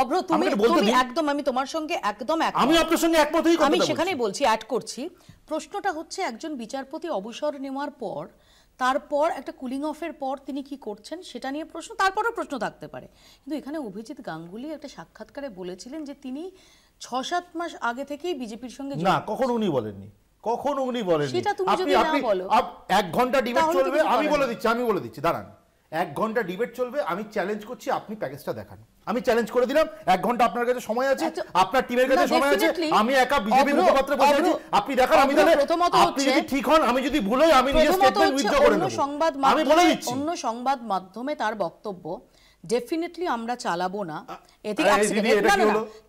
অভ্র তুমি একদম, আমি তোমার সঙ্গে একদম একমত, আমি আপনার সঙ্গে একমত হই, আমি সেখানেই বলছি, অ্যাড করছি। প্রশ্নটা হচ্ছে একজন বিচারপতি অবসর নেওয়ার পর, তারপর একটা কুলিং অফের পর তিনি কি করছেন সেটা নিয়ে প্রশ্ন, তারপরও প্রশ্ন থাকতে পারে। কিন্তু এখানে অভিজিৎ গাঙ্গুলি একটা সাক্ষাৎকারে বলেছিলেন যে তিনি 6-7 মাস আগে থেকেই বিজেপির সঙ্গে, না কখনো উনি বলেননি, কখনো উনি বলেননি। সেটা তুমি যদি না বলো, 1 ঘন্টা ডিবেট চলবে, আমি বলে দিচ্ছি দাঁড়ান, 1 ঘন্টা ডিবেট চলবে, আমি চ্যালেঞ্জ করছি আপনি প্যাকেজটা দেখান। আমি চ্যালেঞ্জ করে দিলাম, 1 ঘন্টা আপনার কাছে সময় আছে, আপনার টিমের কাছে সময় আছে, আমি একা বিজেপি মুখপাত্র বসে আছি, আপনি দেখান। আমি তাহলে আপনি যদি ঠিক হন, আমি যদি ভুল হই, আমি নিজে স্টেটমেন্ট উইথড্র করে নেব। আমি বলে দিচ্ছি, অন্য সংবাদ মাধ্যমে তার বক্তব্য ডেফিনেটলি আমরা চালাবো না, এতে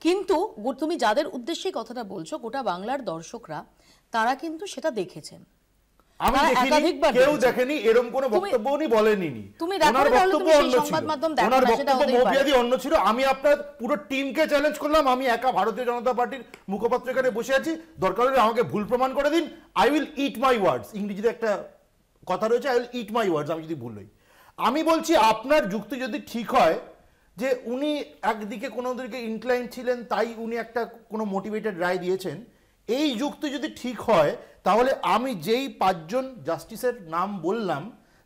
কিন্তু তুমি যাদের উদ্দেশ্যে কথাটা বলছো, গোটা বাংলার দর্শকরা তারা কিন্তু সেটা দেখেছেন। আমি দেখিনি, কেউ দেখেনি, এরকম কোনো বক্তব্য উনি বলেননি। ওনার বক্তব্য অন্য ছিল, ওনার বক্তব্য মৌপিয়াদি অন্য ছিল। আমি আপনার পুরো টিমকে চ্যালেঞ্জ করলাম, আমি একা ভারতীয় জনতা পার্টির মুখপাত্র এখানে বসে আছি, দরকার হলে আমাকে ভুল প্রমাণ করে দিন, আই উইল ইট মাই ওয়ার্ডস। ইংরেজিতে একটা কথা রয়েছে, আই উইল ইট মাই ওয়ার্ডস, আমি যদি ভুল হই। আমি বলছি আপনার যুক্তি যদি ঠিক হয় যে উনি একদিকে কোনো দিকে ইনক্লাইন ছিলেন, তাই উনি একটা কোনো মোটিভেটেড রায় দিয়েছেন, এই যুক্তি যদি ঠিক হয়, তাহলে আমি যেই 5 জন জাস্টিসের নাম বললাম,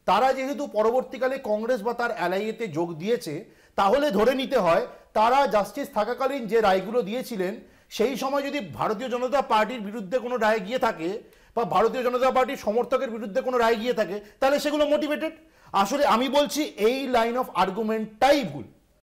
তারা যেহেতু পরবর্তীকালে কংগ্রেস বা তার অ্যালাইয়েতে যোগ দিয়েছে, তাহলে ধরে নিতে হয় তারা জাস্টিস থাকাকালীন যে রায়গুলো দিয়েছিলেন, সেই সময় যদি ভারতীয় জনতা পার্টির বিরুদ্ধে কোনো রায় গিয়ে থাকে বা ভারতীয় জনতা পার্টির সমর্থকের বিরুদ্ধে কোনো রায় গিয়ে থাকে, তাহলে সেগুলো মোটিভেটেড। আসলে আমি বলছি এই লাইন অফ আর্গুমেন্টটাই ভুল।